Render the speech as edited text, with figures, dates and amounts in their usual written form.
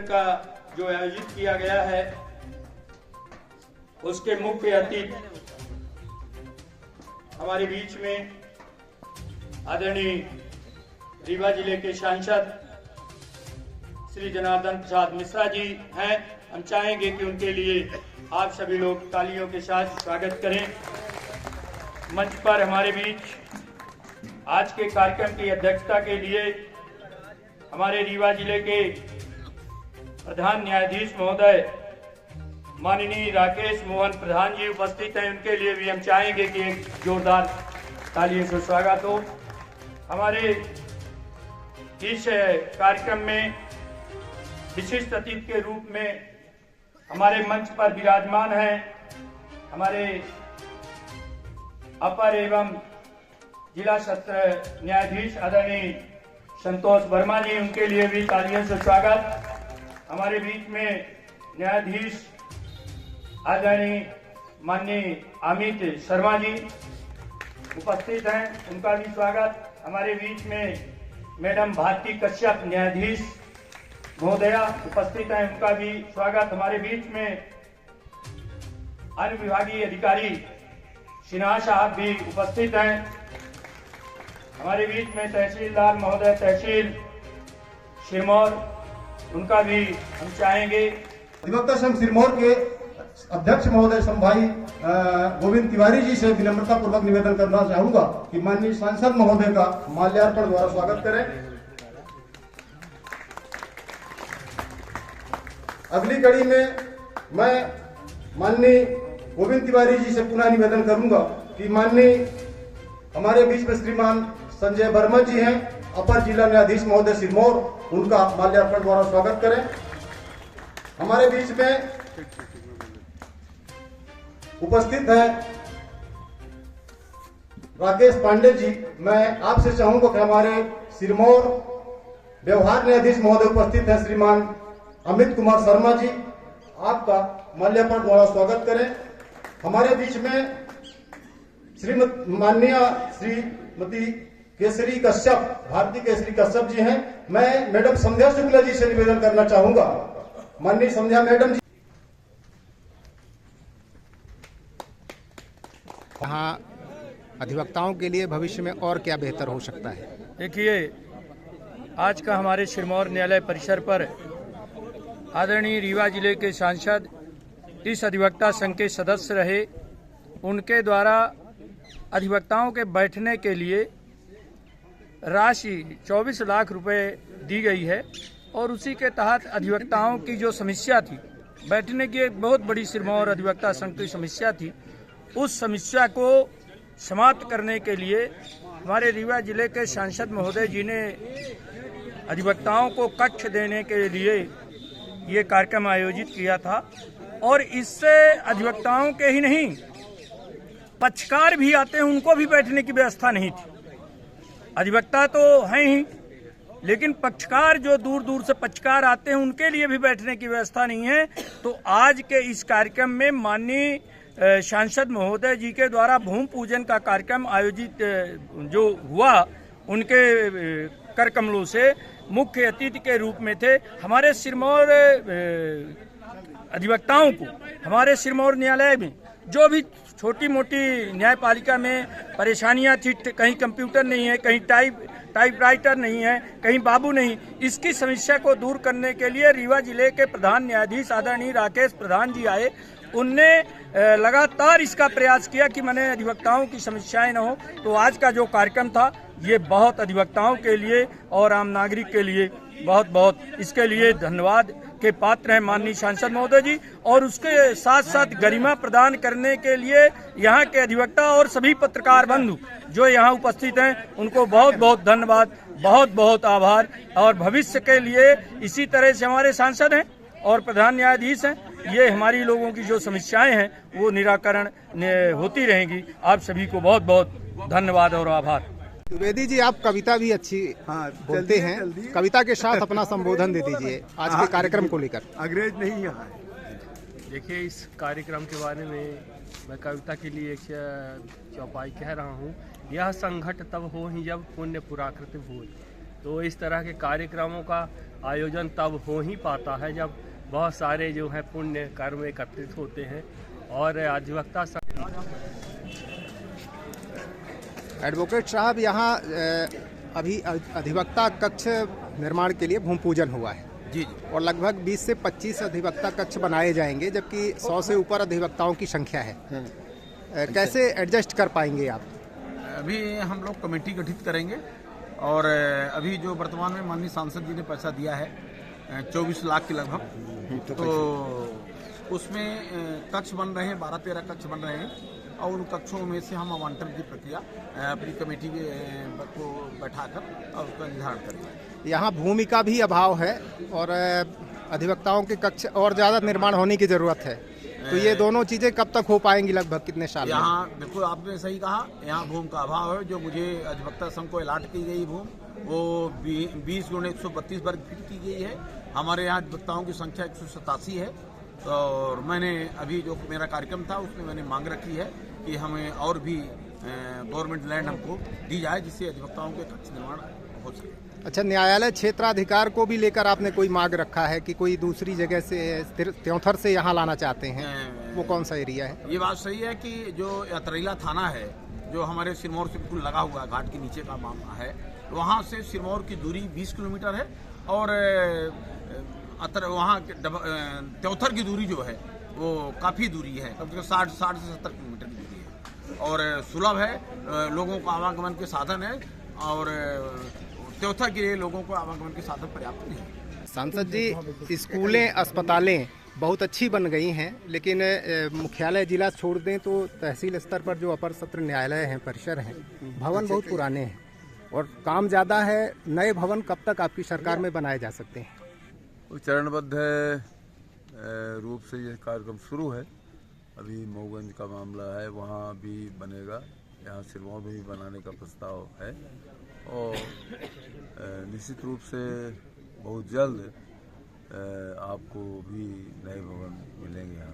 का जो आयोजित किया गया है उसके मुख्य अतिथि हमारे बीच में आदरणीय रीवा जिले के सांसद श्री जनार्दन प्रसाद मिश्रा जी हैं। हम चाहेंगे कि उनके लिए आप सभी लोग तालियों के साथ स्वागत करें। मंच पर हमारे बीच आज के कार्यक्रम की अध्यक्षता के लिए हमारे रीवा जिले के प्रधान न्यायाधीश महोदय माननीय राकेश मोहन प्रधान जी उपस्थित हैं। उनके लिए भी हम चाहेंगे कि एक जोरदार तालियों से स्वागत हो। हमारे इस कार्यक्रम में विशिष्ट अतिथि के रूप में हमारे मंच पर विराजमान हैं हमारे अपर एवं जिला सत्र न्यायाधीश आदरणीय संतोष वर्मा जी, उनके लिए भी तालियों से स्वागत। हमारे बीच में न्यायाधीश आदरणीय माननीय अमित शर्मा जी उपस्थित हैं, उनका भी स्वागत। हमारे बीच में मैडम भारती कश्यप न्यायाधीश महोदया उपस्थित हैं, उनका भी स्वागत। हमारे बीच में अन्य विभागीय अधिकारी सिन्हा साहब भी उपस्थित हैं। हमारे बीच में तहसीलदार महोदय तहसील सिरमौर, उनका भी हम चाहेंगे। अधिवक्ता संघ सिरमौर के अध्यक्ष महोदय संभाई गोविंद तिवारी जी से विनम्रता पूर्वक निवेदन करना चाहूंगा कि माननीय सांसद महोदय का माल्यार्पण द्वारा स्वागत करें। अगली कड़ी में मैं माननीय गोविंद तिवारी जी से पुनः निवेदन करूंगा कि माननीय हमारे बीच में श्रीमान संजय वर्मा जी हैं, अपर जिला न्यायाधीश महोदय सिरमौर, उनका माल्यार्पण द्वारा स्वागत करें। हमारे बीच में उपस्थित है राकेश पांडे जी। मैं आपसे चाहूंगा कि हमारे सिरमौर व्यवहार न्यायाधीश महोदय उपस्थित है श्रीमान अमित कुमार शर्मा जी, आपका माल्यार्पण द्वारा स्वागत करें। हमारे बीच में माननीय श्रीमती केसरी कश्यप, भारती केसरी कश्यप जी हैं। मैं मैडम संध्या शुक्ला जी से निवेदन करना चाहूंगा। माननीय संध्या मैडम जी, यहाँ अधिवक्ताओं के लिए भविष्य में और क्या बेहतर हो सकता है? देखिए, आज का हमारे सिरमौर न्यायालय परिसर पर आदरणीय रीवा जिले के सांसद इस अधिवक्ता संघ के सदस्य रहे, उनके द्वारा अधिवक्ताओं के बैठने के लिए राशि 24 लाख रुपए दी गई है और उसी के तहत अधिवक्ताओं की जो समस्या थी, बैठने की एक बहुत बड़ी सिरमौर अधिवक्ता संघ की समस्या थी, उस समस्या को समाप्त करने के लिए हमारे रीवा जिले के सांसद महोदय जी ने अधिवक्ताओं को कक्ष देने के लिए ये कार्यक्रम आयोजित किया था। और इससे अधिवक्ताओं के ही नहीं, पक्षकार भी आते हैं, उनको भी बैठने की व्यवस्था नहीं थी। अधिवक्ता तो हैं ही, लेकिन पक्षकार जो दूर दूर से पक्षकार आते हैं, उनके लिए भी बैठने की व्यवस्था नहीं है। तो आज के इस कार्यक्रम में माननीय सांसद महोदय जी के द्वारा भूमि पूजन का कार्यक्रम आयोजित जो हुआ, उनके कर कमलों से मुख्य अतिथि के रूप में थे। हमारे सिरमौर अधिवक्ताओं को, हमारे सिरमौर न्यायालय में जो भी छोटी मोटी न्यायपालिका में परेशानियां थी, कहीं कंप्यूटर नहीं है, कहीं टाइपराइटर नहीं है, कहीं बाबू नहीं, इसकी समस्या को दूर करने के लिए रीवा जिले के प्रधान न्यायाधीश आदरणीय राकेश प्रधान जी आए। उनने लगातार इसका प्रयास किया कि मैंने अधिवक्ताओं की समस्याएं न हो। तो आज का जो कार्यक्रम था, ये बहुत अधिवक्ताओं के लिए और आम नागरिक के लिए बहुत बहुत इसके लिए धन्यवाद के पात्र हैं माननीय सांसद महोदय जी। और उसके साथ साथ गरिमा प्रदान करने के लिए यहाँ के अधिवक्ता और सभी पत्रकार बंधु जो यहाँ उपस्थित हैं, उनको बहुत बहुत धन्यवाद, बहुत बहुत आभार। और भविष्य के लिए इसी तरह से हमारे सांसद हैं और प्रधान न्यायाधीश हैं, ये हमारी लोगों की जो समस्याएं हैं वो निराकरण होती रहेंगी। आप सभी को बहुत बहुत धन्यवाद और आभार। द्विवेदी जी, आप कविता भी अच्छी बोलते हैं, कविता के साथ अपना संबोधन दे दीजिए आज के कार्यक्रम को लेकर। अंग्रेज नहीं यहाँ है। देखिए, इस कार्यक्रम के बारे में मैं कविता के लिए एक चौपाई कह रहा हूँ। यह संघट तब हो ही जब पुण्य पुराकृत भूल। तो इस तरह के कार्यक्रमों का आयोजन तब हो ही पाता है जब बहुत सारे जो है पुण्य कर्म एकत्रित होते हैं और अधिवक्ता एडवोकेट साहब, यहाँ अभी अधिवक्ता कक्ष निर्माण के लिए भूमि पूजन हुआ है जी और लगभग 20 से 25 अधिवक्ता कक्ष बनाए जाएंगे, जबकि 100 से ऊपर अधिवक्ताओं की संख्या है। कैसे एडजस्ट कर पाएंगे आप? अभी हम लोग कमेटी गठित करेंगे और अभी जो वर्तमान में माननीय सांसद जी ने पैसा दिया है 24 लाख के लगभग, तो उसमें कक्ष बन रहे हैं, 12-13 कक्ष बन रहे हैं और उन कक्षों में से हम आवंटन की प्रक्रिया अपनी कमेटी को बैठाकर और उसका निर्धारण करेंगे। यहाँ भूमि का भी अभाव है और अधिवक्ताओं के कक्ष और ज़्यादा निर्माण होने की ज़रूरत है, तो ये दोनों चीज़ें कब तक हो पाएंगी? लगभग कितने साल? यहाँ बिल्कुल आपने सही कहा, यहाँ भूमि का अभाव है। जो मुझे अधिवक्ता संघ को अलाट की गई भूमि वो 20x132 वर्ग फीट की गई है। हमारे यहाँ अधिवक्ताओं की संख्या 187 है और मैंने अभी जो मेरा कार्यक्रम था उसमें मैंने मांग रखी है कि हमें और भी गवर्नमेंट लैंड हमको दी जाए जिससे अधिवक्ताओं के कक्ष निर्माण हो सके। अच्छा, न्यायालय क्षेत्राधिकार को भी लेकर आपने कोई मांग रखा है कि कोई दूसरी जगह से त्योंथर से यहाँ लाना चाहते हैं? वो कौन सा एरिया है? ये बात सही है कि जो अतरेला थाना है जो हमारे सिरमौर से बिल्कुल लगा हुआ घाट के नीचे का मामला है, वहाँ से सिरमौर की दूरी 20 किलोमीटर है और वहाँ त्योंथर की दूरी जो है वो काफ़ी दूरी है, कम से कम 60 से 70 किलोमीटर की दूरी है और सुलभ है, लोगों को आवागमन के साधन है और त्योंथर के लिए लोगों को आवागमन के साधन पर्याप्त नहीं है। सांसद जी, स्कूलें अस्पतालें बहुत अच्छी बन गई हैं, लेकिन मुख्यालय जिला छोड़ दें तो तहसील स्तर पर जो अपर सत्र न्यायालय हैं, परिसर हैं, भवन बहुत पुराने हैं और काम ज़्यादा है। नए भवन कब तक आपकी सरकार में बनाए जा सकते हैं? चरणबद्ध रूप से ये कार्यक्रम शुरू है। अभी मऊगंज का मामला है, वहाँ भी बनेगा, यहाँ सिरमौर में भी बनाने का प्रस्ताव है और निश्चित रूप से बहुत जल्द आपको भी नए भवन मिलेंगे यहाँ।